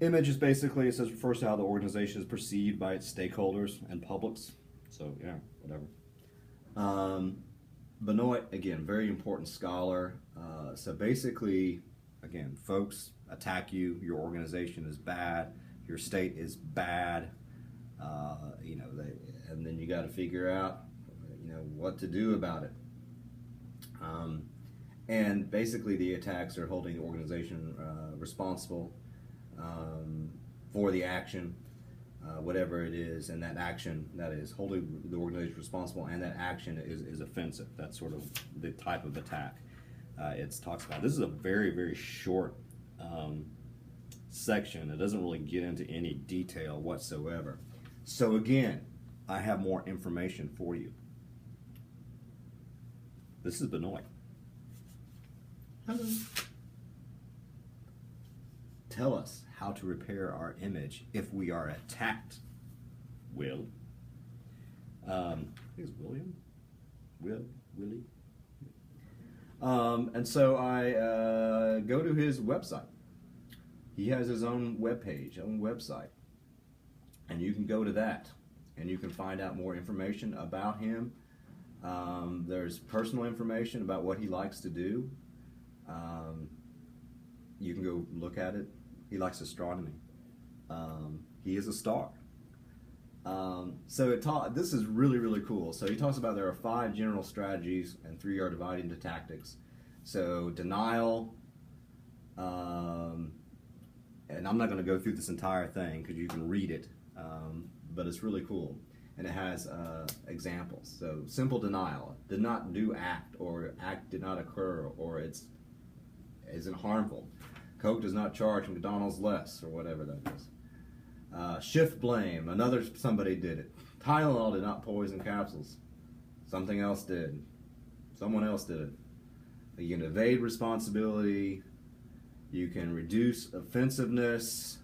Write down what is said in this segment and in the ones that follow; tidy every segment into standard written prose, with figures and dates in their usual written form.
Image is basically, it says, refers to how the organization is perceived by its stakeholders and publics. So, yeah, whatever. Benoit, again, very important scholar. So basically, again, folks attack you, your organization is bad, your state is bad, and then you got to figure out, what to do about it. And basically, the attacks are holding the organization responsible for the action, whatever it is, and that action, that is holding the organization responsible, and that action is offensive. That's sort of the type of attack it talks about. This is a very, very short section. It doesn't really get into any detail whatsoever. So again, I have more information for you. This is Benoit. Hello. Tell us how to repair our image if we are attacked. Will. I think it's William. Willie. And so I go to his website. He has his own website, and you can go to that, and you can find out more information about him. There's personal information about what he likes to do. You can go look at it. He likes astronomy. He is a star. This is really, really cool. So he talks about there are 5 general strategies and 3 are divided into tactics. So denial, and I'm not going to go through this entire thing because you can read it, but it's really cool. And it has examples. So simple denial, did not do act, or act did not occur, or isn't harmful. Coke does not charge McDonald's less, or whatever that is. Shift blame, somebody did it. Tylenol did not poison capsules. Something else did. Someone else did it. You can evade responsibility. You can reduce offensiveness.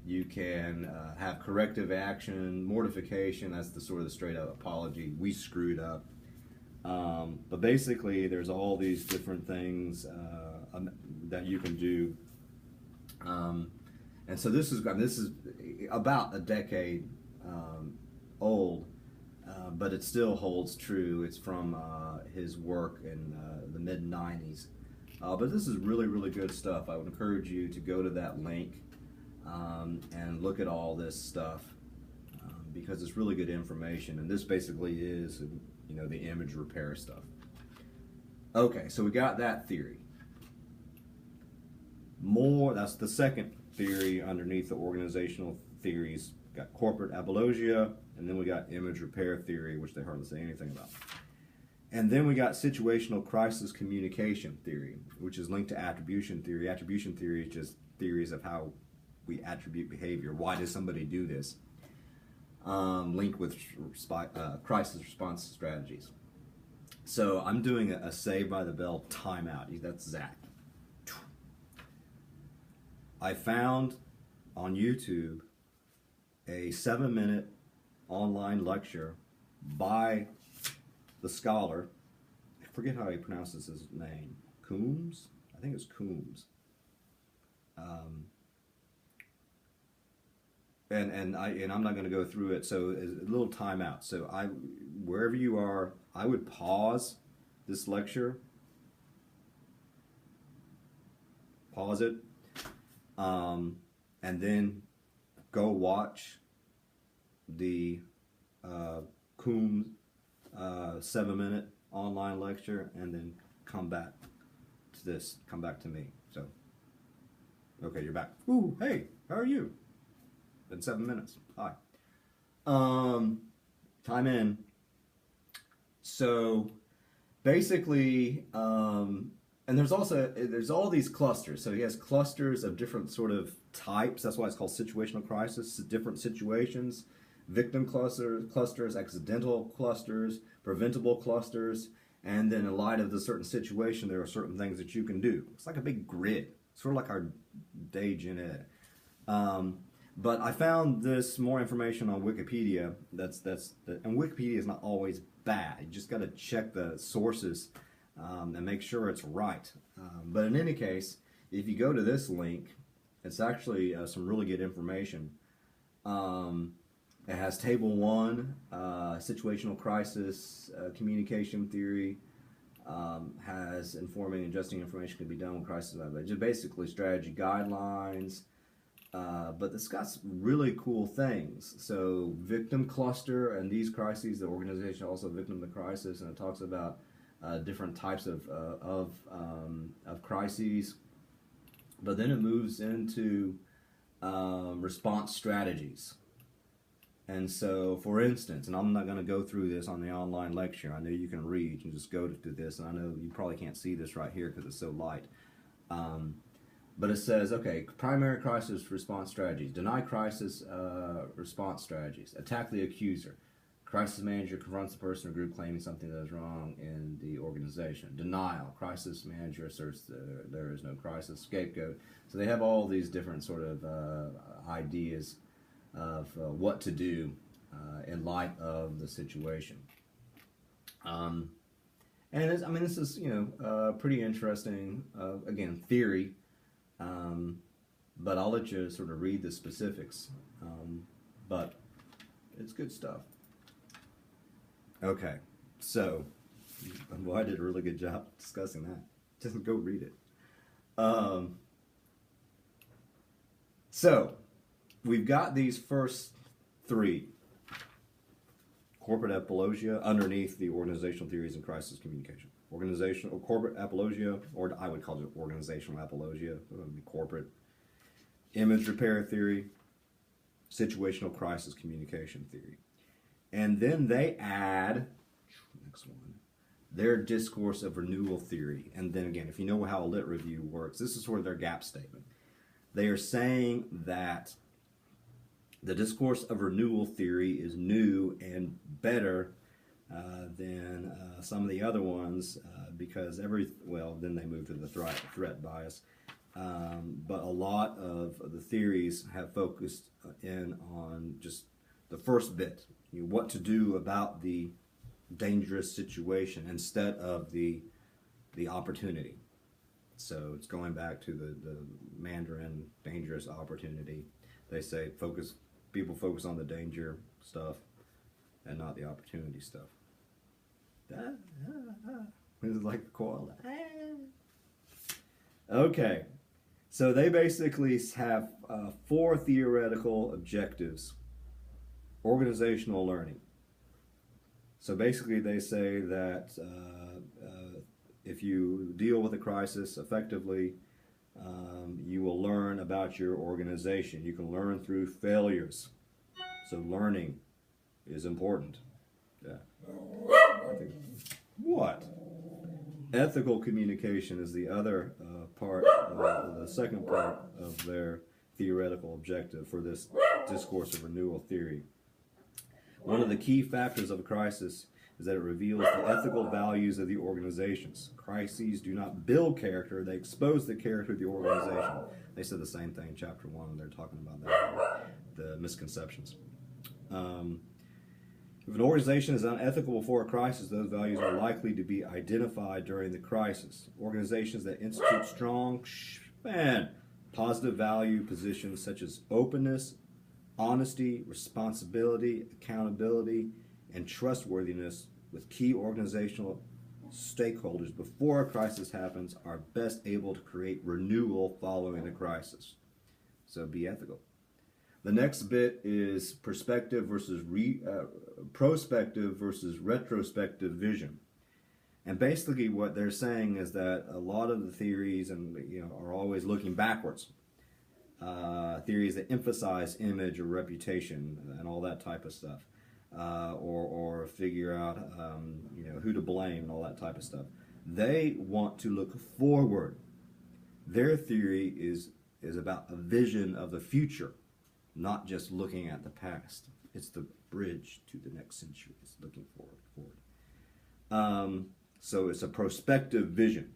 You can have corrective action, mortification. That's the sort of the straight up apology. We screwed up. But basically, there's all these different things that you can do. And so this is about a decade old, but it still holds true. It's from his work in the mid-90s. But this is really, really good stuff. I would encourage you to go to that link and look at all this stuff because it's really good information. And this basically is, the image repair stuff. Okay, so we got that theory. That's the second theory underneath the organizational theories. Got corporate apologia, and then we got image repair theory, which they hardly say anything about. And then we got situational crisis communication theory, which is linked to attribution theory. Attribution theory is just theories of how we attribute behavior. Why does somebody do this? Linked with crisis response strategies. So I'm doing a Saved by the Bell timeout. That's Zach. I found on YouTube a 7-minute online lecture by the scholar. I forget how he pronounces his name. Coombs? I think it's Coombs. And I'm not going to go through it. So a little timeout. So wherever you are, I would pause this lecture. Pause it. And then go watch the Coombs 7-minute online lecture, and then come back to this. Come back to me. So, okay, you're back. Ooh, hey, how are you? Been 7 minutes. Hi. Time in. So, basically, and there's all these clusters. So he has clusters of different sort of types. That's why it's called situational crisis. Different situations, victim clusters, accidental clusters, preventable clusters, and then in light of the certain situation, there are certain things that you can do. It's like a big grid, sort of like our day gen ed. But I found this more information on Wikipedia. And Wikipedia is not always bad. You just got to check the sources and make sure it's right. But in any case, if you go to this link, It's actually some really good information. It has table one, situational crisis, communication theory, has informing and adjusting information can be done when crisis happens. Just basically strategy guidelines. But it's got some really cool things. So victim cluster and these crises, the organization also victim to crisis, and it talks about different types of crises. But then it moves into response strategies. And so, for instance, and I'm not going to go through this on the online lecture. I know you can read. You can just go to this. And I know you probably can't see this right here because it's so light. But it says, okay, primary crisis response strategies. Deny crisis response strategies. Attack the accuser. Crisis manager confronts the person or group claiming something that is wrong in the organization. Denial. Crisis manager asserts there is no crisis. Scapegoat. So they have all these different sort of ideas of what to do in light of the situation. And this is pretty interesting. Again, theory, but I'll let you sort of read the specifics. But it's good stuff. Okay, so well, I did a really good job discussing that. Just go read it. So we've got these first three. Corporate apologia underneath the organizational theories and crisis communication. Organizational or corporate apologia, or I would call it organizational apologia, it would be corporate. Image repair theory, situational crisis communication theory. And then they add, next one, their discourse of renewal theory. And then again, if you know how a lit review works, this is sort of their gap statement. They are saying that the discourse of renewal theory is new and better than some of the other ones because then they move to the threat bias. But a lot of the theories have focused in on just the first bit, what to do about the dangerous situation instead of the opportunity. So it's going back to the Mandarin dangerous opportunity. They say people focus on the danger stuff and not the opportunity stuff. This is like the koala. Okay, so they basically have 4 theoretical objectives. Organizational learning. So basically they say that if you deal with a crisis effectively, you will learn about your organization. You can learn through failures. So learning is important. Yeah. What? Ethical communication is the other part, the second part of their theoretical objective for this discourse of renewal theory. One of the key factors of a crisis is that it reveals the ethical values of the organizations. Crises do not build character, they expose the character of the organization. They said the same thing in chapter 1, they're talking about that, the misconceptions. If an organization is unethical before a crisis, those values are likely to be identified during the crisis. Organizations that institute strong, positive value positions such as openness, honesty, responsibility, accountability, and trustworthiness with key organizational stakeholders before a crisis happens are best able to create renewal following the crisis. So be ethical. The next bit is prospective versus retrospective vision. And basically what they're saying is that a lot of the theories are always looking backwards. Theories that emphasize image or reputation and all that type of stuff. Or figure out who to blame and all that type of stuff. They want to look forward. Their theory is about a vision of the future, not just looking at the past. It's the bridge to the next century. It's looking forward. So it's a prospective vision,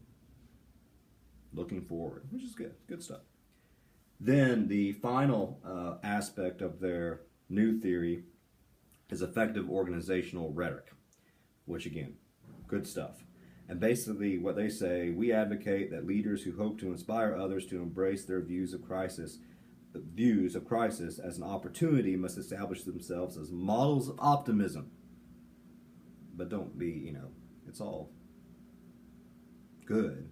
looking forward, which is good stuff. Then the final aspect of their new theory is effective organizational rhetoric, which again, good stuff. And basically, what they say, we advocate that leaders who hope to inspire others to embrace their views of crisis as an opportunity must establish themselves as models of optimism. But don't be, it's all good,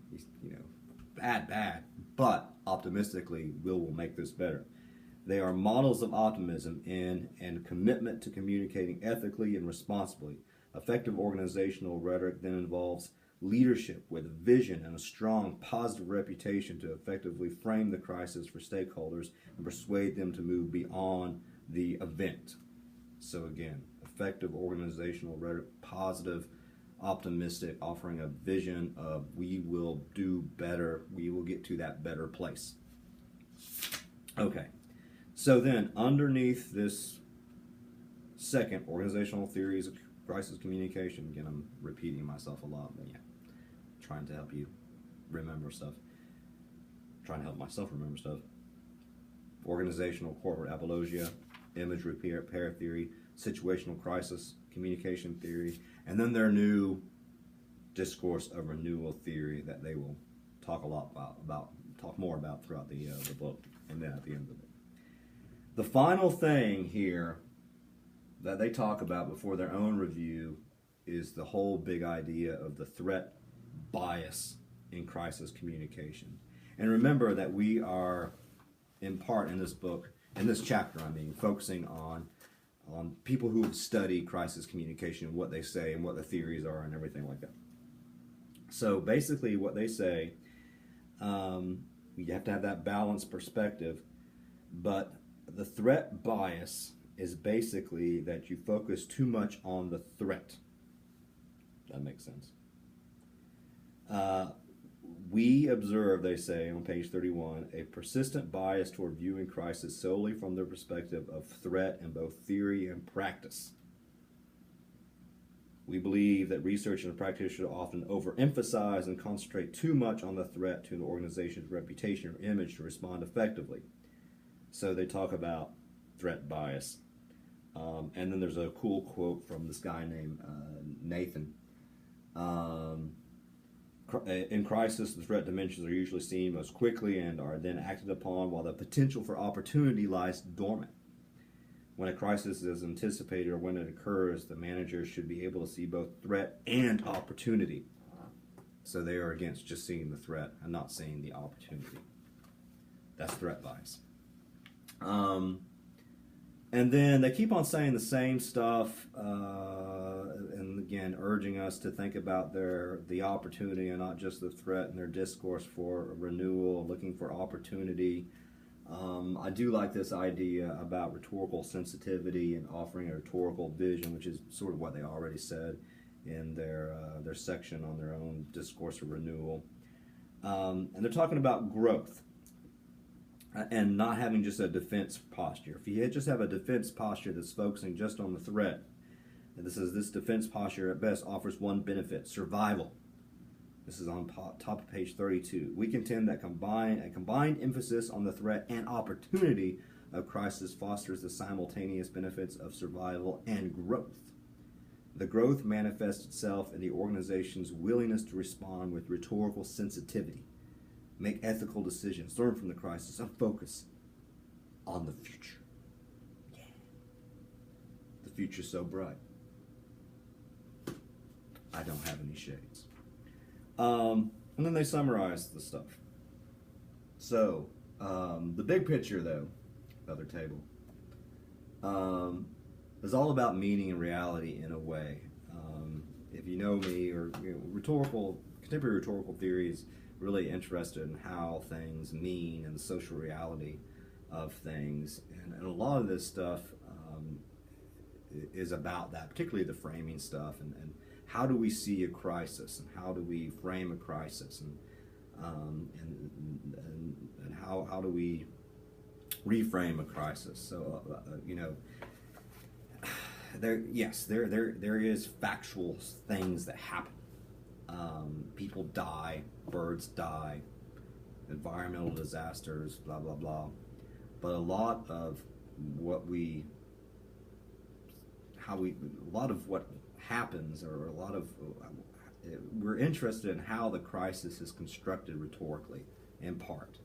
bad, but optimistically, will make this better. They are models of optimism and commitment to communicating ethically and responsibly. Effective organizational rhetoric then involves leadership with vision and a strong positive reputation to effectively frame the crisis for stakeholders and persuade them to move beyond the event. So again, effective organizational rhetoric, positive, optimistic, offering a vision of we will do better, we will get to that better place. Okay, so then underneath this second, organizational theories of crisis communication, again, I'm repeating myself a lot, but yeah, trying to help you remember stuff, trying to help myself remember stuff. Organizational corporate apologia, image repair theory, situational crisis communication theory, and then their new discourse of renewal theory that they will talk a lot talk more about throughout the book, and then at the end of it. The final thing here that they talk about before their own review is the whole big idea of the threat bias in crisis communication. And remember that we are, in part in this book, in this chapter, focusing on people who have studied crisis communication, what they say and what the theories are and everything like that. So basically what they say, you have to have that balanced perspective, but the threat bias is basically that you focus too much on the threat. That makes sense. We observe, they say on page 31, a persistent bias toward viewing crisis solely from the perspective of threat in both theory and practice. We believe that researchers and practitioners often overemphasize and concentrate too much on the threat to an organization's reputation or image to respond effectively. So they talk about threat bias. And then there's a cool quote from this guy named Nathan. In crisis, the threat dimensions are usually seen most quickly and are then acted upon, while the potential for opportunity lies dormant. When a crisis is anticipated or when it occurs, the manager should be able to see both threat and opportunity. So they are against just seeing the threat and not seeing the opportunity. That's threat bias. And then they keep on saying the same stuff, and again, urging us to think about the opportunity and not just the threat in their discourse for renewal, looking for opportunity. I do like this idea about rhetorical sensitivity and offering a rhetorical vision, which is sort of what they already said in their section on their own discourse of renewal. And they're talking about growth. And not having just a defense posture. If you just have a defense posture that's focusing just on the threat, and this defense posture at best offers one benefit: survival. This is on top of page 32. We contend that a combined emphasis on the threat and opportunity of crisis fosters the simultaneous benefits of survival and growth. The growth manifests itself in the organization's willingness to respond with rhetorical sensitivity, make ethical decisions, learn from the crisis, and focus on the future. Yeah. The future's so bright. I don't have any shades. And then they summarize the stuff. So, the big picture, though, other table, is all about meaning and reality in a way. If you know me, or contemporary rhetorical theories, really interested in how things mean and the social reality of things, and a lot of this stuff is about that, particularly the framing stuff, and how do we see a crisis, and how do we frame a crisis, and how do we reframe a crisis. So there is factual things that happen. People die, birds die, environmental disasters, blah, blah, blah. But a lot of what happens, or a lot of we're interested in how the crisis is constructed rhetorically, in part.